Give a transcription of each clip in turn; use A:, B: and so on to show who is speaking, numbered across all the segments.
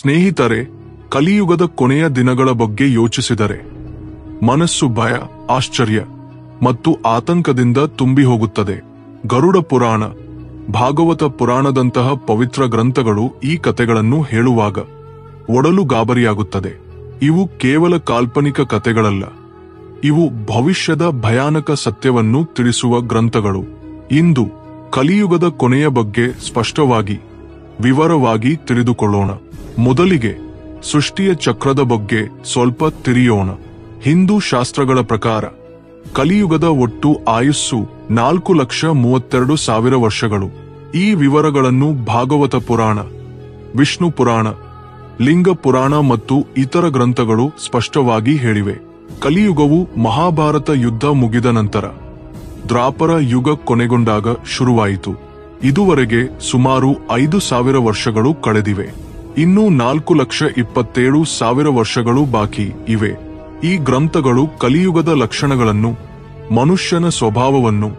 A: ಸ್ನೇಹಿತರೆ, ಕಲಿಯುಗದ ಕೊನೆಯ ದಿನಗಳ ಬಗ್ಗೆ ಯೋಚಿಸಿದರೆ ಮನಸ್ಸು ಭಯ, ಆಶ್ಚರ್ಯ ಮತ್ತು ಆತಂಕದಿಂದ ತುಂಬಿ ಹೋಗುತ್ತದೆ. ಗರುಡ ಪುರಾಣ, ಭಾಗವತ ಪುರಾಣದಂತಹ ಪವಿತ್ರ ಗ್ರಂಥಗಳು ಈ ಕಥೆಗಳನ್ನು ಹೇಳುವಾಗ ಒಡಲು ಗಾಬರಿಯಾಗುತ್ತದೆ. ಇವು ಕೇವಲ ಕಾಲ್ಪನಿಕ ಕಥೆಗಳಲ್ಲ, ಇವು ಭವಿಷ್ಯದ ಭಯಾನಕ ಸತ್ಯವನ್ನು ತಿಳಿಸುವ ಗ್ರಂಥಗಳು. ಇಂದು ಕಲಿಯುಗದ ಕೊನೆಯ ಬಗ್ಗೆ ಸ್ಪಷ್ಟವಾಗಿ, ವಿವರವಾಗಿ ತಿಳಿದುಕೊಳ್ಳೋಣ. ಮೊದಲಿಗೆ ಸೃಷ್ಟಿಯ ಚಕ್ರದ ಬಗ್ಗೆ ಸ್ವಲ್ಪ ತಿರಿಯೋಣ. ಹಿಂದೂ ಶಾಸ್ತ್ರಗಳ ಪ್ರಕಾರ ಕಲಿಯುಗದ ಒಟ್ಟು ಆಯುಸ್ಸು 4,32,000 ವರ್ಷಗಳು. ಈ ವಿವರಗಳನ್ನು ಭಾಗವತ ಪುರಾಣ, ವಿಷ್ಣು ಪುರಾಣ, ಲಿಂಗ ಪುರಾಣ ಮತ್ತು ಇತರ ಗ್ರಂಥಗಳು ಸ್ಪಷ್ಟವಾಗಿ ಹೇಳಿವೆ. ಕಲಿಯುಗವು ಮಹಾಭಾರತ ಯುದ್ಧ ಮುಗಿದ ನಂತರ ದ್ವಾಪರ ಯುಗ ಕೊನೆಗೊಂಡಾಗ ಶುರುವಾಯಿತು. ಇದುವರೆಗೆ ಸುಮಾರು 5,000 ವರ್ಷಗಳು ಕಳೆದಿವೆ. ಇನ್ನೂ 4,27,000 ವರ್ಷಗಳು ಬಾಕಿ ಇವೆ. ಈ ಗ್ರಂಥಗಳು ಕಲಿಯುಗದ ಲಕ್ಷಣಗಳನ್ನು, ಮನುಷ್ಯನ ಸ್ವಭಾವವನ್ನು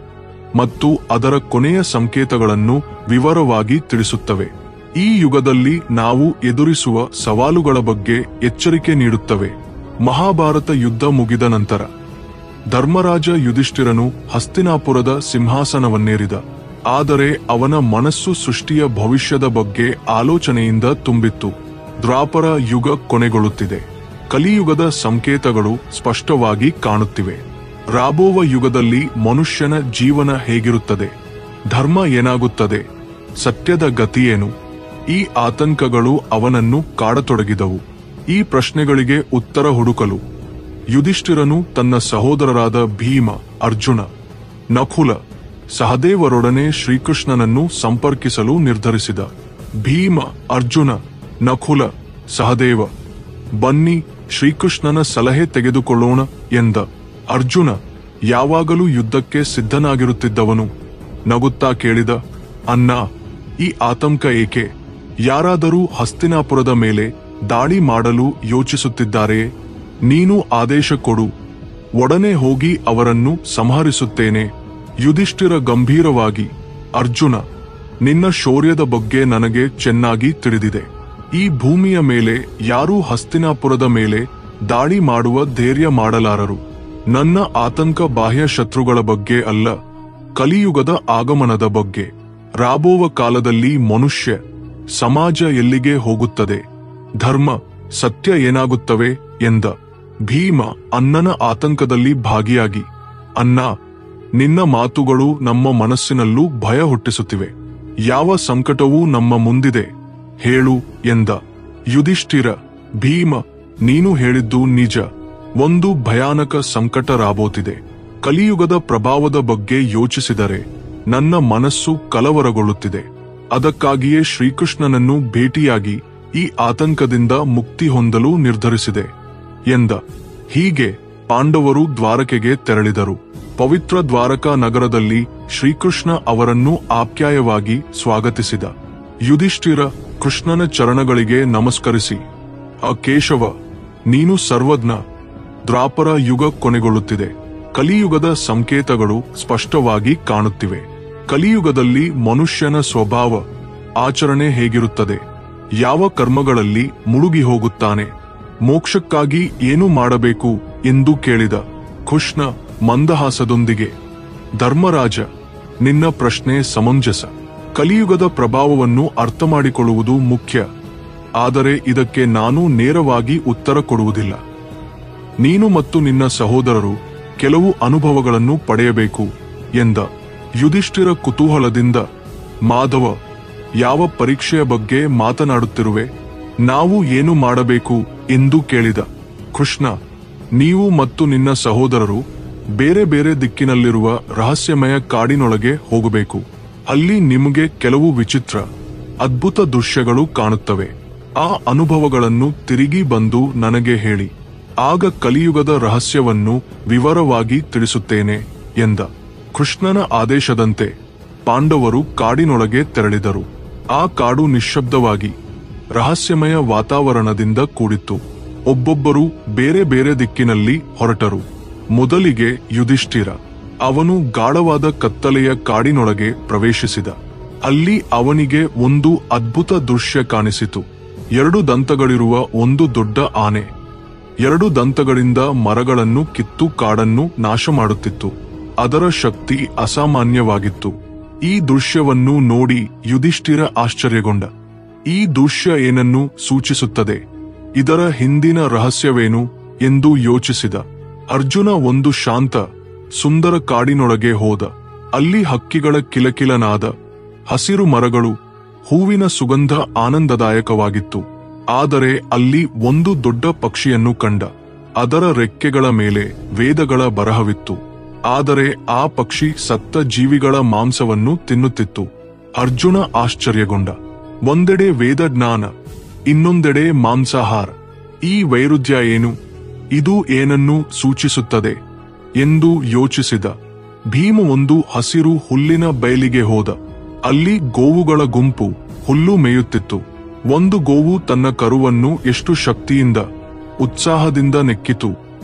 A: ಮತ್ತು ಅದರ ಕೊನೆಯ ಸಂಕೇತಗಳನ್ನು ವಿವರವಾಗಿ ತಿಳಿಸುತ್ತವೆ. ಈ ಯುಗದಲ್ಲಿ ನಾವು ಎದುರಿಸುವ ಸವಾಲುಗಳ ಬಗ್ಗೆ ಎಚ್ಚರಿಕೆ ನೀಡುತ್ತವೆ. ಮಹಾಭಾರತ ಯುದ್ಧ ಮುಗಿದ ನಂತರ ಧರ್ಮರಾಜ ಯುಧಿಷ್ಠಿರನು ಹಸ್ತಿನಾಪುರದ ಸಿಂಹಾಸನವನ್ನೇರಿದ. ಆದರೆ ಅವನ ಮನಸ್ಸು ಸೃಷ್ಟಿಯ ಭವಿಷ್ಯದ ಬಗ್ಗೆ ಆಲೋಚನೆಯಿಂದ ತುಂಬಿತ್ತು. ದ್ವಾಪರ ಯುಗ ಕೊನೆಗೊಳ್ಳುತ್ತಿದೆ. ಕಲಿಯುಗದ ಸಂಕೇತಗಳು ಸ್ಪಷ್ಟವಾಗಿ ಕಾಣುತ್ತಿವೆ. ರಾಬೋವ ಯುಗದಲ್ಲಿ ಮನುಷ್ಯನ ಜೀವನ ಹೇಗಿರುತ್ತದೆ? ಧರ್ಮ ಏನಾಗುತ್ತದೆ? ಸತ್ಯದ ಗತಿಯೇನು? ಈ ಆತಂಕಗಳು ಅವನನ್ನು ಕಾಡತೊಡಗಿದವು. ಈ ಪ್ರಶ್ನೆಗಳಿಗೆ ಉತ್ತರ ಹುಡುಕಲು ಯುಧಿಷ್ಠಿರನು ತನ್ನ ಸಹೋದರರಾದ ಭೀಮ, ಅರ್ಜುನ, ನಕುಲ, ಸಹದೇವರೊಡನೆ ಶ್ರೀಕೃಷ್ಣನನ್ನು ಸಂಪರ್ಕಿಸಲು ನಿರ್ಧರಿಸಿದ. ಭೀಮ, ಅರ್ಜುನ, ನಕುಲ, ಸಹದೇವ, ಬನ್ನಿ ಶ್ರೀಕೃಷ್ಣನ ಸಲಹೆ ತೆಗೆದುಕೊಳ್ಳೋಣ ಎಂದ. ಅರ್ಜುನ, ಯಾವಾಗಲೂ ಯುದ್ಧಕ್ಕೆ ಸಿದ್ಧನಾಗಿರುತ್ತಿದ್ದವನು, ನಗುತ್ತಾ ಕೇಳಿದ, ಅಣ್ಣ, ಈ ಆತಂಕ ಏಕೆ? ಯಾರಾದರೂ ಹಸ್ತಿನಾಪುರದ ಮೇಲೆ ದಾಳಿ ಮಾಡಲು ಯೋಚಿಸುತ್ತಿದ್ದಾರೆಯೇ? ನೀನು ಆದೇಶ ಕೊಡು, ಒಡನೆ ಹೋಗಿ ಅವರನ್ನು ಸಂಹರಿಸುತ್ತೇನೆ. ಯುಧಿಷ್ಠಿರ ಗಂಭೀರವಾಗಿ, ಅರ್ಜುನ, ನಿನ್ನ ಶೌರ್ಯದ ಬಗ್ಗೆ ನನಗೆ ಚೆನ್ನಾಗಿ ತಿಳಿದಿದೆ. ಈ ಭೂಮಿಯ ಮೇಲೆ ಯಾರೂ ಹಸ್ತಿನಾಪುರದ ಮೇಲೆ ದಾಳಿ ಮಾಡುವ ಧೈರ್ಯ ಮಾಡಲಾರರು. ನನ್ನ ಆತಂಕ ಬಾಹ್ಯ ಶತ್ರುಗಳ ಬಗ್ಗೆ ಅಲ್ಲ, ಕಲಿಯುಗದ ಆಗಮನದ ಬಗ್ಗೆ. ರಾಬೋವ ಕಾಲದಲ್ಲಿ ಮನುಷ್ಯ ಸಮಾಜ ಎಲ್ಲಿಗೆ ಹೋಗುತ್ತದೆ? ಧರ್ಮ, ಸತ್ಯ ಏನಾಗುತ್ತವೆ ಎಂದ. ಭೀಮ ಅಣ್ಣನ ಆತಂಕದಲ್ಲಿ ಭಾಗಿಯಾಗಿ, ಅಣ್ಣ, ನಿನ್ನ ಮಾತುಗಳು ನಮ್ಮ ಮನಸ್ಸಿನಲ್ಲೂ ಭಯ ಹುಟ್ಟಿಸುತ್ತಿವೆ. ಯಾವ ಸಂಕಟವೂ ನಮ್ಮ ಮುಂದಿದೆ, ಹೇಳು ಎಂದ. ಯುಧಿಷ್ಠಿರ, ಭೀಮ, ನೀನು ಹೇಳಿದ್ದು ನಿಜ. ಒಂದು ಭಯಾನಕ ಸಂಕಟ ರಾಬೋತಿದೆ. ಕಲಿಯುಗದ ಪ್ರಭಾವದ ಬಗ್ಗೆ ಯೋಚಿಸಿದರೆ ನನ್ನ ಮನಸ್ಸು ಕಲವರಗೊಳ್ಳುತ್ತಿದೆ. ಅದಕ್ಕಾಗಿಯೇ ಶ್ರೀಕೃಷ್ಣನನ್ನು ಭೇಟಿಯಾಗಿ ಈ ಆತಂಕದಿಂದ ಮುಕ್ತಿ ಹೊಂದಲು ನಿರ್ಧರಿಸಿದೆ ಎಂದ. ಹೀಗೆ ಪಾಂಡವರು ದ್ವಾರಕೆಗೆ ತೆರಳಿದರು. ಪವಿತ್ರ ದ್ವಾರಕಾ ನಗರದಲ್ಲಿ ಶ್ರೀಕೃಷ್ಣ ಅವರನ್ನು ಆಪ್ಯಾಯವಾಗಿ ಸ್ವಾಗತಿಸಿದ. ಯುಧಿಷ್ಠಿರ ಕೃಷ್ಣನ ಚರಣಗಳಿಗೆ ನಮಸ್ಕರಿಸಿ, ಕೇಶವ, ನೀನು ಸರ್ವಜ್ಞ. ದ್ವಾಪರ ಯುಗ ಕೊನೆಗೊಳ್ಳುತ್ತಿದೆ. ಕಲಿಯುಗದ ಸಂಕೇತಗಳು ಸ್ಪಷ್ಟವಾಗಿ ಕಾಣುತ್ತಿವೆ. ಕಲಿಯುಗದಲ್ಲಿ ಮನುಷ್ಯನ ಸ್ವಭಾವ, ಆಚರಣೆ ಹೇಗಿರುತ್ತದೆ? ಯಾವ ಕರ್ಮಗಳಲ್ಲಿ ಮುಳುಗಿ ಹೋಗುತ್ತಾನೆ? ಮೋಕ್ಷಕ್ಕಾಗಿ ಏನು ಮಾಡಬೇಕು ಎಂದು ಕೇಳಿದ. ಕೃಷ್ಣ ಮಂದಹಾಸದೊಂದಿಗೆ, ಧರ್ಮರಾಜ, ನಿನ್ನ ಪ್ರಶ್ನೆ ಸಮಂಜಸ. ಕಲಿಯುಗದ ಪ್ರಭಾವವನ್ನು ಅರ್ಥಮಾಡಿಕೊಳ್ಳುವುದು ಮುಖ್ಯ. ಆದರೆ ಇದಕ್ಕೆ ನಾನು ನೇರವಾಗಿ ಉತ್ತರ ಕೊಡುವುದಿಲ್ಲ. ನೀನು ಮತ್ತು ನಿನ್ನ ಸಹೋದರರು ಕೆಲವು ಅನುಭವಗಳನ್ನು ಪಡೆಯಬೇಕು ಎಂದ. ಯುಧಿಷ್ಠಿರ ಕುತೂಹಲದಿಂದ, ಮಾಧವ, ಯಾವ ಪರೀಕ್ಷೆಯ ಬಗ್ಗೆ ಮಾತನಾಡುತ್ತಿರುವೆ? ನಾವು ಏನು ಮಾಡಬೇಕು ಎಂದು ಕೇಳಿದ. ಕೃಷ್ಣ, ನೀವು ಮತ್ತು ನಿನ್ನ ಸಹೋದರರು ಬೇರೆ ಬೇರೆ ದಿಕ್ಕಿನಲ್ಲಿರುವ ರಹಸ್ಯಮಯ ಕಾಡಿನೊಳಗೆ ಹೋಗಬೇಕು. ಅಲ್ಲಿ ನಿಮಗೆ ಕೆಲವು ವಿಚಿತ್ರ, ಅದ್ಭುತ ದೃಶ್ಯಗಳು ಕಾಣುತ್ತವೆ. ಆ ಅನುಭವಗಳನ್ನು ತಿರುಗಿ ಬಂದು ನನಗೆ ಹೇಳಿ. ಆಗ ಕಲಿಯುಗದ ರಹಸ್ಯವನ್ನು ವಿವರವಾಗಿ ತಿಳಿಸುತ್ತೇನೆ ಎಂದ. ಕೃಷ್ಣನ ಆದೇಶದಂತೆ ಪಾಂಡವರು ಕಾಡಿನೊಳಗೆ ತೆರಳಿದರು. ಆ ಕಾಡು ನಿಶ್ಶಬ್ದವಾಗಿ, ರಹಸ್ಯಮಯ ವಾತಾವರಣದಿಂದ ಕೂಡಿತ್ತು. ಒಬ್ಬೊಬ್ಬರು ಬೇರೆ ಬೇರೆ ದಿಕ್ಕಿನಲ್ಲಿ ಹೊರಟರು. ಮೊದಲಿಗೆ ಯುಧಿಷ್ಠಿರ. ಅವನು ಗಾಢವಾದ ಕತ್ತಲೆಯ ಕಾಡಿನೊಳಗೆ ಪ್ರವೇಶಿಸಿದ. ಅಲ್ಲಿ ಅವನಿಗೆ ಒಂದು ಅದ್ಭುತ ದೃಶ್ಯ ಕಾಣಿಸಿತು. 2 ದಂತಗಳಿರುವ ಒಂದು ದೊಡ್ಡ ಆನೆ 2 ದಂತಗಳಿಂದ ಮರಗಳನ್ನು ಕಿತ್ತು ಕಾಡನ್ನು ನಾಶ ಮಾಡುತ್ತಿತ್ತು. ಅದರ ಶಕ್ತಿ ಅಸಾಮಾನ್ಯವಾಗಿತ್ತು. ಈ ದೃಶ್ಯವನ್ನು ನೋಡಿ ಯುಧಿಷ್ಠಿರ ಆಶ್ಚರ್ಯಗೊಂಡ. ಈ ದೃಶ್ಯ ಏನನ್ನು ಸೂಚಿಸುತ್ತದೆ? ಇದರ ಹಿಂದಿನ ರಹಸ್ಯವೇನು ಎಂದು ಯೋಚಿಸಿದ. ಅರ್ಜುನ ಒಂದು ಶಾಂತ ಸುಂದರ ಕಾಡಿನೊಳಗೆ ಹೋದ. ಅಲ್ಲಿ ಹಕ್ಕಿಗಳ ಕಿಲಕಿಲನಾದ, ಹಸಿರು ಮರಗಳು, ಹೂವಿನ ಸುಗಂಧ ಆನಂದದಾಯಕವಾಗಿತ್ತು. ಆದರೆ ಅಲ್ಲಿ ಒಂದು ದೊಡ್ಡ ಪಕ್ಷಿಯನ್ನು ಕಂಡ. ಅದರ ರೆಕ್ಕೆಗಳ ಮೇಲೆ ವೇದಗಳ ಬರಹವಿತ್ತು. ಆದರೆ ಆ ಪಕ್ಷಿ ಸತ್ತ ಜೀವಿಗಳ ಮಾಂಸವನ್ನು ತಿನ್ನುತ್ತಿತ್ತು. ಅರ್ಜುನ ಆಶ್ಚರ್ಯಗೊಂಡ. ಒಂದೆಡೆ ವೇದ ಜ್ಞಾನ, ಇನ್ನೊಂದೆಡೆ ಮಾಂಸಾಹಾರ. ಈ ವೈರುಧ್ಯ ಏನು? ಇದು ಏನನ್ನು ಸೂಚಿಸುತ್ತದೆ ಎಂದು ಯೋಚಿಸಿದ. ಭೀಮ ಒಂದು ಹಸಿರು ಹುಲ್ಲಿನ ಬಯಲಿಗೆ ಹೋದ. ಅಲ್ಲಿ ಗೋವುಗಳ ಗುಂಪು ಹುಲ್ಲು ಮೇಯುತ್ತಿತ್ತು. ಒಂದು ಗೋವು ತನ್ನ ಕರುವನ್ನು ಎಷ್ಟು ಶಕ್ತಿಯಿಂದ, ಉತ್ಸಾಹದಿಂದ ನೆಕ್ಕಿತು.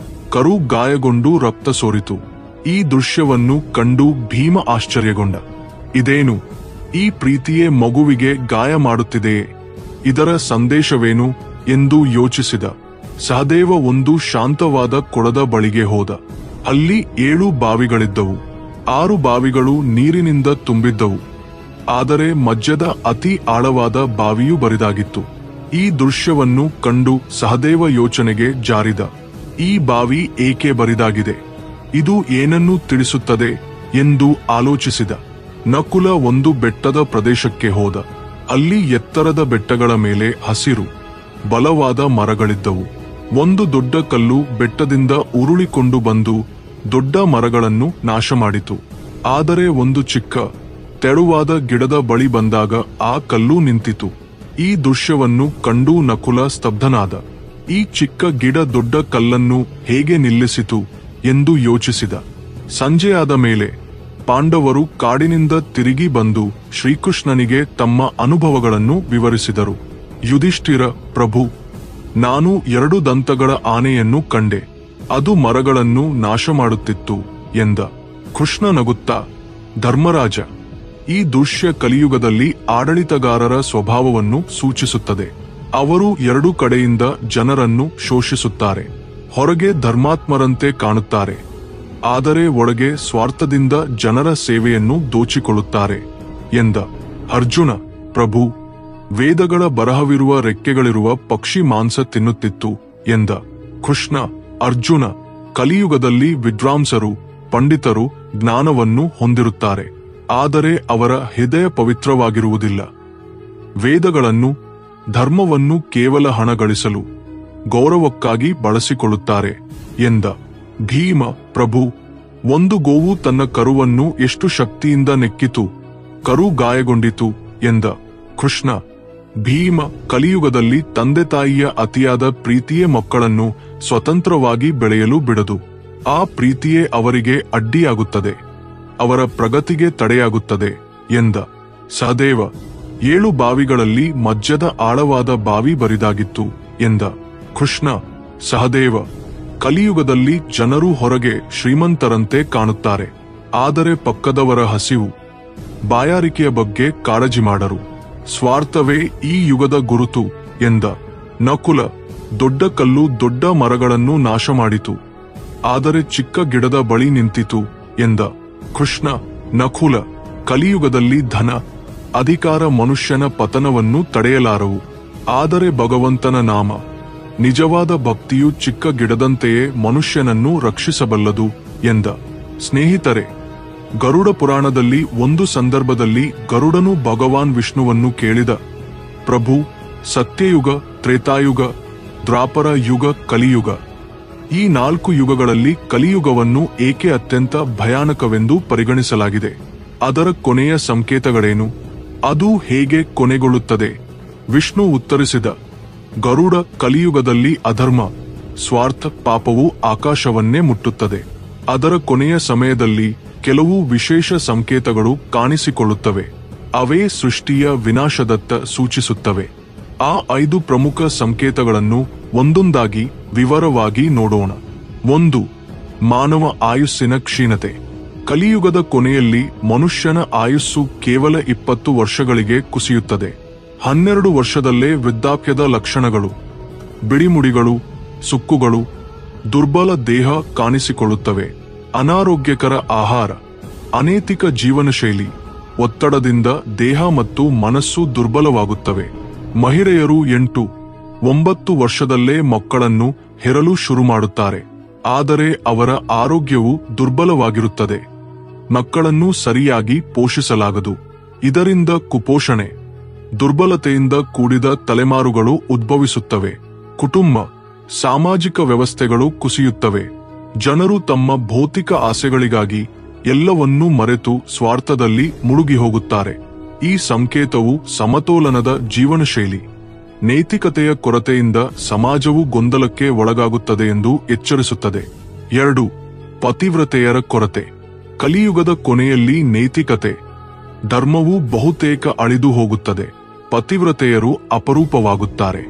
A: ಕರು ಗಾಯಗೊಂಡು ರಕ್ತ ಸೋರಿತು. ಈ ದೃಶ್ಯವನ್ನು ಕಂಡು ಭೀಮ ಆಶ್ಚರ್ಯಗೊಂಡ. ಇದೇನು? ಈ ಪ್ರೀತಿಯೇ ಮಗುವಿಗೆ ಗಾಯ ಮಾಡುತ್ತಿದೆಯೇ? ಇದರ ಸಂದೇಶವೇನು ಎಂದು ಯೋಚಿಸಿದ. ಸಹದೇವ ಒಂದು ಶಾಂತವಾದ ಕೊಳದ ಬಳಿಗೆ ಹೋದ. ಅಲ್ಲಿ 7 ಬಾವಿಗಳಿದ್ದವು. 6 ಬಾವಿಗಳು ನೀರಿನಿಂದ ತುಂಬಿದ್ದವು. ಆದರೆ ಮಧ್ಯದ ಅತಿ ಆಳವಾದ ಬಾವಿಯೂ ಬರಿದಾಗಿತ್ತು. ಈ ದೃಶ್ಯವನ್ನು ಕಂಡು ಸಹದೇವ ಯೋಚನೆಗೆ ಜಾರಿದ. ಈ ಬಾವಿ ಏಕೆ ಬರಿದಾಗಿದೆ? ಇದು ಏನನ್ನು ತಿಳಿಸುತ್ತದೆ ಎಂದು ಆಲೋಚಿಸಿದ. ನಕುಲ ಒಂದು ಬೆಟ್ಟದ ಪ್ರದೇಶಕ್ಕೆ ಹೋದ. ಅಲ್ಲಿ ಎತ್ತರದ ಬೆಟ್ಟಗಳ ಮೇಲೆ ಹಸಿರು ಬಲವಾದ ಮರಗಳಿದ್ದವು. ಒಂದು ದೊಡ್ಡ ಕಲ್ಲು ಬೆಟ್ಟದಿಂದ ಉರುಳಿಕೊಂಡು ಬಂದು ದೊಡ್ಡ ಮರಗಳನ್ನು ನಾಶ ಮಾಡಿತು. ಆದರೆ ಒಂದು ಚಿಕ್ಕ ತೆಳುವಾದ ಗಿಡದ ಬಳಿ ಬಂದಾಗ ಆ ಕಲ್ಲು ನಿಂತಿತು. ಈ ದೃಶ್ಯವನ್ನು ಕಂಡು ನಕುಲ ಸ್ತಬ್ಧನಾದ. ಈ ಚಿಕ್ಕ ಗಿಡ ದೊಡ್ಡ ಕಲ್ಲನ್ನು ಹೇಗೆ ನಿಲ್ಲಿಸಿತು ಎಂದು ಯೋಚಿಸಿದ. ಸಂಜೆಯಾದ ಮೇಲೆ ಪಾಂಡವರು ಕಾಡಿನಿಂದ ತಿರುಗಿ ಬಂದು ಶ್ರೀಕೃಷ್ಣನಿಗೆ ತಮ್ಮ ಅನುಭವಗಳನ್ನು ವಿವರಿಸಿದರು. ಯುಧಿಷ್ಠಿರ, ಪ್ರಭು, ನಾನು 2 ದಂತಗಳ ಆನೆಯನ್ನು ಕಂಡೆ. ಅದು ಮರಗಳನ್ನು ನಾಶ ಮಾಡುತ್ತಿತ್ತು ಎಂದ. ಕೃಷ್ಣ ನಗುತ್ತಾ, ಧರ್ಮರಾಜ, ಈ ದೃಶ್ಯ ಕಲಿಯುಗದಲ್ಲಿ ಆಡಳಿತಗಾರರ ಸ್ವಭಾವವನ್ನು ಸೂಚಿಸುತ್ತದೆ. ಅವರು 2 ಕಡೆಯಿಂದ ಜನರನ್ನು ಶೋಷಿಸುತ್ತಾರೆ. ಹೊರಗೆ ಧರ್ಮಾತ್ಮರಂತೆ ಕಾಣುತ್ತಾರೆ, ಆದರೆ ಒಳಗೆ ಸ್ವಾರ್ಥದಿಂದ ಜನರ ಸೇವೆಯನ್ನು ದೋಚಿಕೊಳ್ಳುತ್ತಾರೆ ಎಂದ. ಅರ್ಜುನ, ಪ್ರಭು, ವೇದಗಳ ಬರಹವಿರುವ ರೆಕ್ಕೆಗಳಿರುವ ಪಕ್ಷಿ ಮಾಂಸ ತಿನ್ನುತ್ತಿತ್ತು ಎಂದ. ಕೃಷ್ಣ, ಅರ್ಜುನ, ಕಲಿಯುಗದಲ್ಲಿ ವಿದ್ವಾಂಸರು, ಪಂಡಿತರು ಜ್ಞಾನವನ್ನು ಹೊಂದಿರುತ್ತಾರೆ, ಆದರೆ ಅವರ ಹೃದಯ ಪವಿತ್ರವಾಗಿರುವುದಿಲ್ಲ. ವೇದಗಳನ್ನು, ಧರ್ಮವನ್ನು ಕೇವಲ ಹಣ ಗಳಿಸಲು, ಗೌರವಕ್ಕಾಗಿ ಬಳಸಿಕೊಳ್ಳುತ್ತಾರೆ ಎಂದ. ಭೀಮ, ಪ್ರಭು, ಒಂದು ಗೋವು ತನ್ನ ಕರುವನ್ನು ಎಷ್ಟು ಶಕ್ತಿಯಿಂದ ನೆಕ್ಕಿತು, ಕರು ಗಾಯಗೊಂಡಿತು ಎಂದ. ಕೃಷ್ಣ, ಭೀಮ, ಕಲಿಯುಗದಲ್ಲಿ ತಂದೆ ತಾಯಿಯ ಅತಿಯಾದ ಪ್ರೀತಿಯೇ ಮಕ್ಕಳನ್ನು ಸ್ವತಂತ್ರವಾಗಿ ಬೆಳೆಯಲು ಬಿಡದು. ಆ ಪ್ರೀತಿಯೇ ಅವರಿಗೆ ಅಡ್ಡಿಯಾಗುತ್ತದೆ, ಅವರ ಪ್ರಗತಿಗೆ ತಡೆಯಾಗುತ್ತದೆ ಎಂದ. ಸಹದೇವ, 7 ಬಾವಿಗಳಲ್ಲಿ ಮಧ್ಯದ ಆಳವಾದ ಬಾವಿ ಬರಿದಾಗಿತ್ತು ಎಂದ. ಕೃಷ್ಣ, ಸಹದೇವ, ಕಲಿಯುಗದಲ್ಲಿ ಜನರು ಹೊರಗೆ ಶ್ರೀಮಂತರಂತೆ ಕಾಣುತ್ತಾರೆ, ಆದರೆ ಪಕ್ಕದವರ ಹಸಿವು, ಬಾಯಾರಿಕೆಯ ಬಗ್ಗೆ ಕಾಳಜಿ ಮಾಡರು. ಸ್ವಾರ್ಥವೇ ಈ ಯುಗದ ಗುರುತು ಎಂದ. ನಕುಲ, ದೊಡ್ಡ ಕಲ್ಲು ದೊಡ್ಡ ಮರಗಳನ್ನು ನಾಶ ಮಾಡಿತು, ಆದರೆ ಚಿಕ್ಕ ಗಿಡದ ಬಳಿ ನಿಂತಿತು ಎಂದ. ಕೃಷ್ಣ, ನಕುಲ, ಕಲಿಯುಗದಲ್ಲಿ ಧನ, ಅಧಿಕಾರ ಮನುಷ್ಯನ ಪತನವನ್ನು ತಡೆಯಲಾರವು, ಆದರೆ ಭಗವಂತನ ನಾಮ, ನಿಜವಾದ ಭಕ್ತಿಯು ಚಿಕ್ಕ ಗಿಡದಂತೆಯೇ ಮನುಷ್ಯನನ್ನು ರಕ್ಷಿಸಬಲ್ಲದು ಎಂದ. ಸ್ನೇಹಿತರೆ, ಗರುಡ ಪುರಾಣದಲ್ಲಿ ಒಂದು ಸಂದರ್ಭದಲ್ಲಿ ಗರುಡನು ಭಗವಾನ್ ವಿಷ್ಣುವನ್ನು ಕೇಳಿದ, ಪ್ರಭು, ಸತ್ಯಯುಗ, ತ್ರೇತಾಯುಗ, ದ್ವಾಪರ ಯುಗ, ಕಲಿಯುಗ, ಈ 4 ಯುಗಗಳಲ್ಲಿ ಕಲಿಯುಗವನ್ನು ಏಕೆ ಅತ್ಯಂತ ಭಯಾನಕವೆಂದು ಪರಿಗಣಿಸಲಾಗಿದೆ? ಅದರ ಕೊನೆಯ ಸಂಕೇತಗಳೇನು? ಅದು ಹೇಗೆ ಕೊನೆಗೊಳ್ಳುತ್ತದೆ? ವಿಷ್ಣು ಉತ್ತರಿಸಿದ, ಗರುಡ, ಕಲಿಯುಗದಲ್ಲಿ ಅಧರ್ಮ, ಸ್ವಾರ್ಥ, ಪಾಪವು ಆಕಾಶವನ್ನೇ ಮುಟ್ಟುತ್ತದೆ. ಅದರ ಕೊನೆಯ ಸಮಯದಲ್ಲಿ ಕೆಲವು ವಿಶೇಷ ಸಂಕೇತಗಳು ಕಾಣಿಸಿಕೊಳ್ಳುತ್ತವೆ. ಅವೇ ಸೃಷ್ಟಿಯ ವಿನಾಶದತ್ತ ಸೂಚಿಸುತ್ತವೆ. ಆ 5 ಪ್ರಮುಖ ಸಂಕೇತಗಳನ್ನು ಒಂದೊಂದಾಗಿ ವಿವರವಾಗಿ ನೋಡೋಣ. 1. ಮಾನವ ಆಯುಸ್ಸಿನ ಕ್ಷೀಣತೆ. ಕಲಿಯುಗದ ಕೊನೆಯಲ್ಲಿ ಮನುಷ್ಯನ ಆಯುಸ್ಸು ಕೇವಲ 20 ವರ್ಷಗಳಿಗೆ ಕುಸಿಯುತ್ತದೆ. 12 ವರ್ಷದಲ್ಲೇ ವೃದ್ಧಾಪ್ಯದ ಲಕ್ಷಣಗಳು, ಬಿಡಿಮುಡಿಗಳು, ಸುಕ್ಕುಗಳು, ದುರ್ಬಲ ದೇಹ ಕಾಣಿಸಿಕೊಳ್ಳುತ್ತವೆ. ಅನಾರೋಗ್ಯಕರ ಆಹಾರ, ಅನೈತಿಕ ಜೀವನ ಶೈಲಿ, ಒತ್ತಡದಿಂದ ದೇಹ ಮತ್ತು ಮನಸ್ಸು ದುರ್ಬಲವಾಗುತ್ತವೆ. ಮಹಿಳೆಯರು 8-9 ವರ್ಷದಲ್ಲೇ ಮಕ್ಕಳನ್ನು ಹೆರಲು ಶುರು ಮಾಡುತ್ತಾರೆ, ಆದರೆ ಅವರ ಆರೋಗ್ಯವು ದುರ್ಬಲವಾಗಿರುತ್ತದೆ. ಮಕ್ಕಳನ್ನು ಸರಿಯಾಗಿ ಪೋಷಿಸಲಾಗದು. ಇದರಿಂದ ಕುಪೋಷಣೆ, ದುರ್ಬಲತೆಯಿಂದ ಕೂಡಿದ ತಲೆಮಾರುಗಳು ಉದ್ಭವಿಸುತ್ತವೆ. ಕುಟುಂಬ, ಸಾಮಾಜಿಕ ವ್ಯವಸ್ಥೆಗಳು ಕುಸಿಯುತ್ತವೆ. ಜನರು ತಮ್ಮ ಭೌತಿಕ ಆಸೆಗಳಿಗಾಗಿ ಎಲ್ಲವನ್ನೂ ಮರೆತು ಸ್ವಾರ್ಥದಲ್ಲಿ ಮುಳುಗಿ ಹೋಗುತ್ತಾರೆ. ಈ ಸಂಕೇತವು ಸಮತೋಲನದ ಜೀವನ ಶೈಲಿ, ನೈತಿಕತೆಯ ಕೊರತೆಯಿಂದ ಸಮಾಜವು ಗೊಂದಲಕ್ಕೆ ಒಳಗಾಗುತ್ತದೆ ಎಂದು ಎಚ್ಚರಿಸುತ್ತದೆ. 2. ಪತಿವ್ರತೆಯರ ಕೊರತೆ. ಕಲಿಯುಗದ ಕೊನೆಯಲ್ಲಿ ನೈತಿಕತೆ, ಧರ್ಮವು ಬಹುತೇಕ ಅಳಿದು ಹೋಗುತ್ತದೆ. ಪತಿವ್ರತೆಯರು ಅಪರೂಪವಾಗುತ್ತಾರೆ.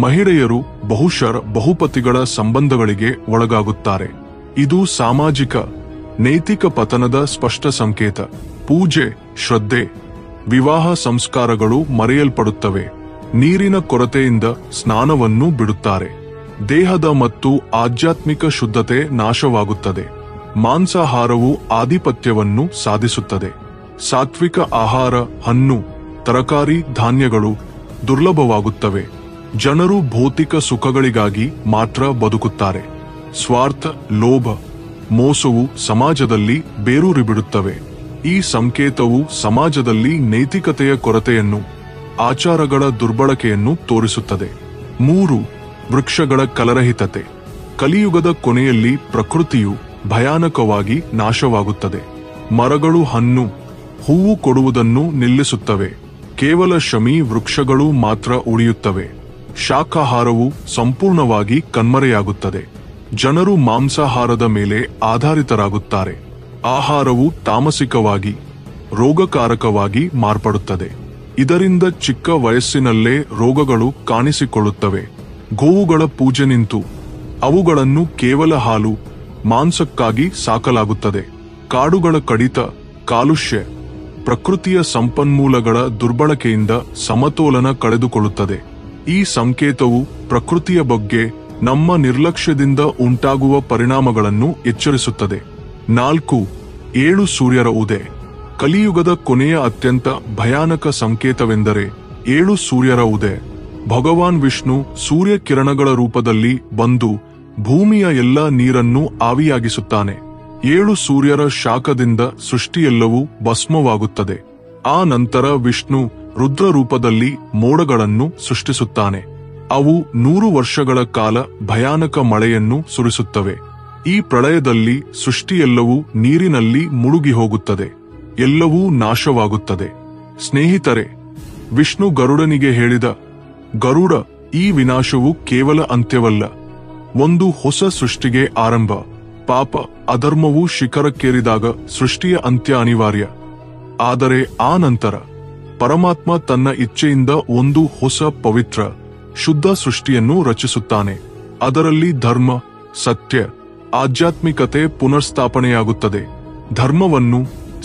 A: ಮಹಿಳೆಯರು ಬಹುಶಃ ಬಹುಪತಿಗಳ ಸಂಬಂಧಗಳಿಗೆ ಒಳಗಾಗುತ್ತಾರೆ. ಇದು ಸಾಮಾಜಿಕ, ನೈತಿಕ ಪತನದ ಸ್ಪಷ್ಟ ಸಂಕೇತ. ಪೂಜೆ, ಶ್ರದ್ಧೆ, ವಿವಾಹ ಸಂಸ್ಕಾರಗಳು ಮರೆಯಲ್ಪಡುತ್ತವೆ. ನೀರಿನ ಕೊರತೆಯಿಂದ ಸ್ನಾನವನ್ನು ಬಿಡುತ್ತಾರೆ. ದೇಹದ ಮತ್ತು ಆಧ್ಯಾತ್ಮಿಕ ಶುದ್ಧತೆ ನಾಶವಾಗುತ್ತದೆ. ಮಾಂಸಾಹಾರವು ಆಧಿಪತ್ಯವನ್ನು ಸಾಧಿಸುತ್ತದೆ. ಸಾತ್ವಿಕ ಆಹಾರ, ಹಣ್ಣು, ತರಕಾರಿ, ಧಾನ್ಯಗಳು ದುರ್ಲಭವಾಗುತ್ತವೆ. ಜನರು ಭೌತಿಕ ಸುಖಗಳಿಗಾಗಿ ಮಾತ್ರ ಬದುಕುತ್ತಾರೆ. ಸ್ವಾರ್ಥ, ಲೋಭ, ಮೋಸವು ಸಮಾಜದಲ್ಲಿ ಬೇರೂರಿಬಿಡುತ್ತವೆ. ಈ ಸಂಕೇತವು ಸಮಾಜದಲ್ಲಿ ನೈತಿಕತೆಯ ಕೊರತೆಯನ್ನು, ಆಚಾರಗಳ ದುರ್ಬಳಕೆಯನ್ನು ತೋರಿಸುತ್ತದೆ. 3. ವೃಕ್ಷಗಳ ಕಲರಹಿತತೆ. ಕಲಿಯುಗದ ಕೊನೆಯಲ್ಲಿ ಪ್ರಕೃತಿಯು ಭಯಾನಕವಾಗಿ ನಾಶವಾಗುತ್ತದೆ. ಮರಗಳು ಹಣ್ಣು, ಹೂವು ಕೊಡುವುದನ್ನು ನಿಲ್ಲಿಸುತ್ತವೆ. ಕೇವಲ ಶಮಿ ವೃಕ್ಷಗಳು ಮಾತ್ರ ಉಳಿಯುತ್ತವೆ. ಶಾಕಾಹಾರವು ಸಂಪೂರ್ಣವಾಗಿ ಕಣ್ಮರೆಯಾಗುತ್ತದೆ. ಜನರು ಮಾಂಸಾಹಾರದ ಮೇಲೆ ಆಧಾರಿತರಾಗುತ್ತಾರೆ. ಆಹಾರವು ತಾಮಸಿಕವಾಗಿ, ರೋಗಕಾರಕವಾಗಿ ಮಾರ್ಪಡುತ್ತದೆ. ಇದರಿಂದ ಚಿಕ್ಕ ವಯಸ್ಸಿನಲ್ಲೇ ರೋಗಗಳು ಕಾಣಿಸಿಕೊಳ್ಳುತ್ತವೆ. ಗೋವುಗಳ ಪೂಜೆ ನಿಂತು ಅವುಗಳನ್ನು ಕೇವಲ ಹಾಲು, ಮಾಂಸಕ್ಕಾಗಿ ಸಾಕಲಾಗುತ್ತದೆ. ಕಾಡುಗಳ ಕಡಿತ, ಕಾಲುಷ್ಯ, ಪ್ರಕೃತಿಯ ಸಂಪನ್ಮೂಲಗಳ ದುರ್ಬಳಕೆಯಿಂದ ಸಮತೋಲನ ಕಳೆದುಕೊಳ್ಳುತ್ತದೆ. ಈ ಸಂಕೇತವು ಪ್ರಕೃತಿಯ ಬಗ್ಗೆ ನಮ್ಮ ನಿರ್ಲಕ್ಷ್ಯದಿಂದ ಉಂಟಾಗುವ ಪರಿಣಾಮಗಳನ್ನು ಎಚ್ಚರಿಸುತ್ತದೆ. 4. 7 ಸೂರ್ಯರ ಉದಯ. ಕಲಿಯುಗದ ಕೊನೆಯ ಅತ್ಯಂತ ಭಯಾನಕ ಸಂಕೇತವೆಂದರೆ 7 ಸೂರ್ಯರ ಉದಯ. ಭಗವಾನ್ ವಿಷ್ಣು ಸೂರ್ಯ ಕಿರಣಗಳ ರೂಪದಲ್ಲಿ ಬಂದು ಭೂಮಿಯ ಎಲ್ಲ ನೀರನ್ನು ಆವಿಯಾಗಿಸುತ್ತಾನೆ. 7 ಸೂರ್ಯರ ಶಾಖದಿಂದ ಸೃಷ್ಟಿಯೆಲ್ಲವೂ ಭಸ್ಮವಾಗುತ್ತದೆ. ಆ ನಂತರ ವಿಷ್ಣು ರುದ್ರ ರೂಪದಲ್ಲಿ ಮೋಡಗಳನ್ನು ಸೃಷ್ಟಿಸುತ್ತಾನೆ. ಅವು 100 ವರ್ಷಗಳ ಕಾಲ ಭಯಾನಕ ಮಳೆಯನ್ನು ಸುರಿಸುತ್ತವೆ. ಈ ಪ್ರಳಯದಲ್ಲಿ ಸೃಷ್ಟಿಯೆಲ್ಲವೂ ನೀರಿನಲ್ಲಿ ಮುಳುಗಿ ಹೋಗುತ್ತದೆ. ಎಲ್ಲವೂ ನಾಶವಾಗುತ್ತದೆ. ಸ್ನೇಹಿತರೆ, ವಿಷ್ಣು ಗರುಡನಿಗೆ ಹೇಳಿದ, ಗರುಡ, ಈ ವಿನಾಶವು ಕೇವಲ ಅಂತ್ಯವಲ್ಲ, ಒಂದು ಹೊಸ ಸೃಷ್ಟಿಗೆ ಆರಂಭ. ಪಾಪ, ಅಧರ್ಮವು ಶಿಖರಕ್ಕೇರಿದಾಗ ಸೃಷ್ಟಿಯ ಅಂತ್ಯ ಅನಿವಾರ್ಯ. ಆದರೆ ಆ ನಂತರ ಪರಮಾತ್ಮ ತನ್ನ ಇಚ್ಛೆಯಿಂದ ಒಂದು ಹೊಸ ಪವಿತ್ರ, ಶುದ್ಧ ಸೃಷ್ಟಿಯನ್ನು ರಚಿಸುತ್ತಾನೆ. ಅದರಲ್ಲಿ ಧರ್ಮ, ಸತ್ಯ, ಆಧ್ಯಾತ್ಮಿಕತೆ ಪುನರ್ಸ್ಥಾಪನೆಯಾಗುತ್ತದೆ. ಧರ್ಮವನ್ನು,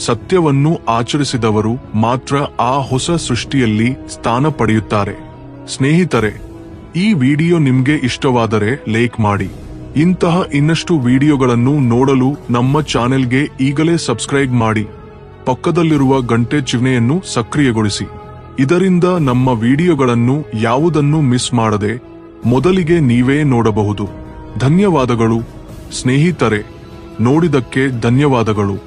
A: ಸತ್ಯವನ್ನು ಆಚರಿಸಿದವರು ಮಾತ್ರ ಆ ಹೊಸ ಸೃಷ್ಟಿಯಲ್ಲಿ ಸ್ಥಾನ ಪಡೆಯುತ್ತಾರೆ. ಸ್ನೇಹಿತರೆ, ಈ ವಿಡಿಯೋ ನಿಮ್ಗೆ ಇಷ್ಟವಾದರೆ ಲೈಕ್ ಮಾಡಿ. ಇಂತಹ ಇನ್ನಷ್ಟು ವಿಡಿಯೋಗಳನ್ನು ನೋಡಲು ನಮ್ಮ ಚಾನೆಲ್ಗೆ ಈಗಲೇ ಸಬ್ಸ್ಕ್ರೈಬ್ ಮಾಡಿ. ಪಕ್ಕದಲ್ಲಿರುವ ಗಂಟೆ ಚಿಹ್ನೆಯನ್ನು ಸಕ್ರಿಯಗೊಳಿಸಿ. ಇದರಿಂದ ನಮ್ಮ ವಿಡಿಯೋಗಳನ್ನು ಯಾವುದನ್ನು ಮಿಸ್ ಮಾಡದೆ ಮೊದಲಿಗೆ ನೀವೇ ನೋಡಬಹುದು. ಧನ್ಯವಾದಗಳು ಸ್ನೇಹಿತರೆ, ನೋಡಿದಕ್ಕೆ ಧನ್ಯವಾದಗಳು.